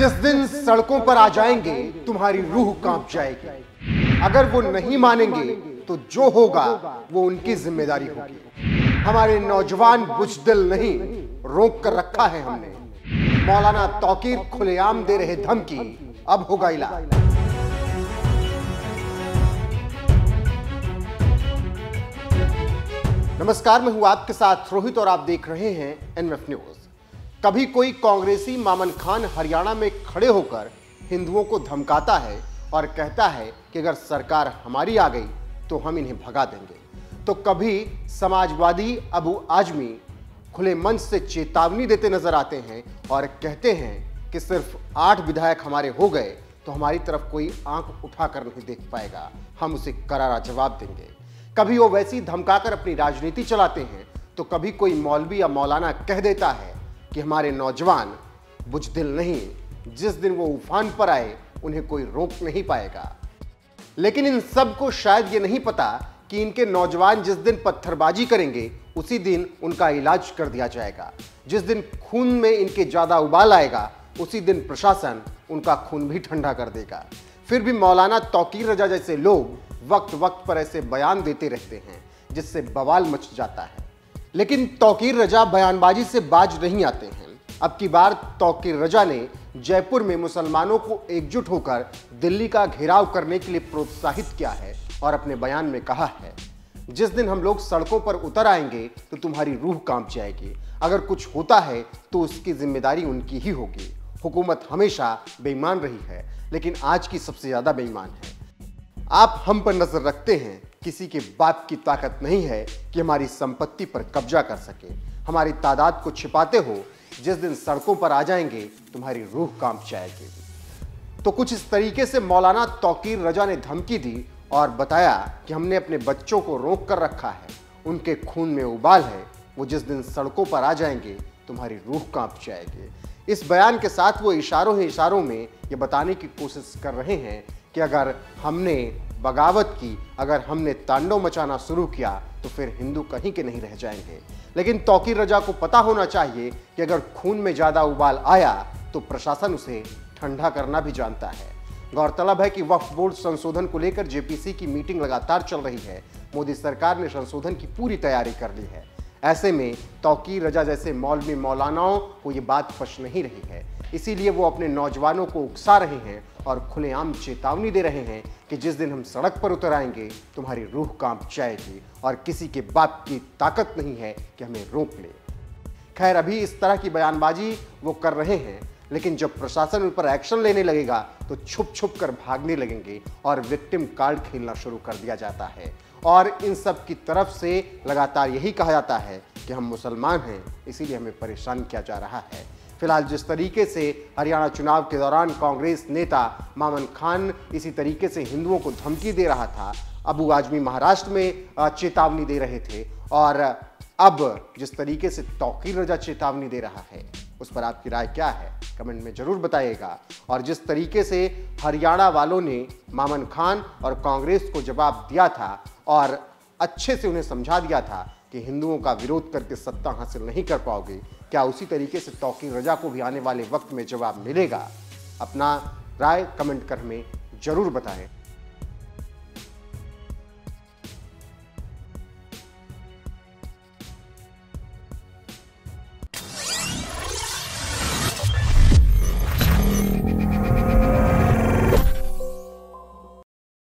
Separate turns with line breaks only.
जिस दिन सड़कों पर आ जाएंगे तुम्हारी रूह कांप जाएगी। अगर वो नहीं मानेंगे तो जो होगा वो उनकी जिम्मेदारी होगी। हमारे नौजवान बुजदिल नहीं, रोक कर रखा है हमने। मौलाना तौकीर खुलेआम दे रहे धमकी, अब होगा इलाज। नमस्कार, मैं हूं आपके साथ रोहित और आप देख रहे हैं एनएफ न्यूज। कभी कोई कांग्रेसी मामन खान हरियाणा में खड़े होकर हिंदुओं को धमकाता है और कहता है कि अगर सरकार हमारी आ गई तो हम इन्हें भगा देंगे, तो कभी समाजवादी अबू आजमी खुले मंच से चेतावनी देते नजर आते हैं और कहते हैं कि सिर्फ 8 विधायक हमारे हो गए तो हमारी तरफ कोई आंख उठाकर नहीं देख पाएगा, हम उसे करारा जवाब देंगे। कभी वो वैसी धमकाकर अपनी राजनीति चलाते हैं तो कभी कोई मौलवी या मौलाना कह देता है कि हमारे नौजवान बुजदिल नहीं, जिस दिन वो उफान पर आए उन्हें कोई रोक नहीं पाएगा। लेकिन इन सब को शायद ये नहीं पता कि इनके नौजवान जिस दिन पत्थरबाजी करेंगे उसी दिन उनका इलाज कर दिया जाएगा। जिस दिन खून में इनके ज्यादा उबाल आएगा उसी दिन प्रशासन उनका खून भी ठंडा कर देगा। फिर भी मौलाना तौकीर रजा जैसे लोग वक्त वक्त पर ऐसे बयान देते रहते हैं जिससे बवाल मच जाता है। लेकिन तौकीर रजा बयानबाजी से बाज नहीं आते हैं। अब की बार तौकीर रजा ने जयपुर में मुसलमानों को एकजुट होकर दिल्ली का घेराव करने के लिए प्रोत्साहित किया है और अपने बयान में कहा है, जिस दिन हम लोग सड़कों पर उतर आएंगे तो तुम्हारी रूह कांप जाएगी। अगर कुछ होता है तो उसकी जिम्मेदारी उनकी ही होगी। हुकूमत हमेशा बेईमान रही है, लेकिन आज की सबसे ज्यादा बेईमान है। आप हम पर नजर रखते हैं, किसी के बाप की ताकत नहीं है कि हमारी संपत्ति पर कब्जा कर सके। हमारी तादाद को छिपाते हो, जिस दिन सड़कों पर आ जाएंगे तुम्हारी रूह कांप जाएगी। तो कुछ इस तरीके से मौलाना तौकीर रजा ने धमकी दी और बताया कि हमने अपने बच्चों को रोक कर रखा है, उनके खून में उबाल है, वो जिस दिन सड़कों पर आ जाएंगे तुम्हारी रूह कांप जाएगी। इस बयान के साथ वो इशारों ही इशारों में ये बताने की कोशिश कर रहे हैं कि अगर हमने बगावत की, अगर हमने तांडव मचाना शुरू किया तो फिर हिंदू कहीं के नहीं रह जाएंगे। लेकिन तौकीर रजा को पता होना चाहिए कि अगर खून में ज्यादा उबाल आया तो प्रशासन उसे ठंडा करना भी जानता है। गौरतलब है कि वक्फ बोर्ड संशोधन को लेकर जेपीसी की मीटिंग लगातार चल रही है। मोदी सरकार ने संशोधन की पूरी तैयारी कर ली है। ऐसे में तौकीर रजा जैसे मौलवी मौलानाओं को ये बात पच नहीं रही है, इसीलिए वो अपने नौजवानों को उकसा रहे हैं और खुलेआम चेतावनी दे रहे हैं कि जिस दिन हम सड़क पर उतर आएंगे तुम्हारी रूह कांप जाएगी और किसी के बाप की ताकत नहीं है कि हमें रोक ले। खैर, अभी इस तरह की बयानबाजी वो कर रहे हैं, लेकिन जब प्रशासन उन पर एक्शन लेने लगेगा तो छुप छुप कर भागने लगेंगे और विक्टिम कार्ड खेलना शुरू कर दिया जाता है। और इन सब की तरफ से लगातार यही कहा जाता है कि हम मुसलमान हैं, इसीलिए हमें परेशान किया जा रहा है। फिलहाल जिस तरीके से हरियाणा चुनाव के दौरान कांग्रेस नेता मामन खान इसी तरीके से हिंदुओं को धमकी दे रहा था, अबू आजमी महाराष्ट्र में चेतावनी दे रहे थे, और अब जिस तरीके से तौकीर रजा चेतावनी दे रहा है, उस पर आपकी राय क्या है कमेंट में जरूर बताइएगा। और जिस तरीके से हरियाणा वालों ने मामन खान और कांग्रेस को जवाब दिया था और अच्छे से उन्हें समझा दिया था कि हिंदुओं का विरोध करके सत्ता हासिल नहीं कर पाओगे, क्या उसी तरीके से तौकीर रजा को भी आने वाले वक्त में जवाब मिलेगा? अपना राय कमेंट कर हमें जरूर बताएं।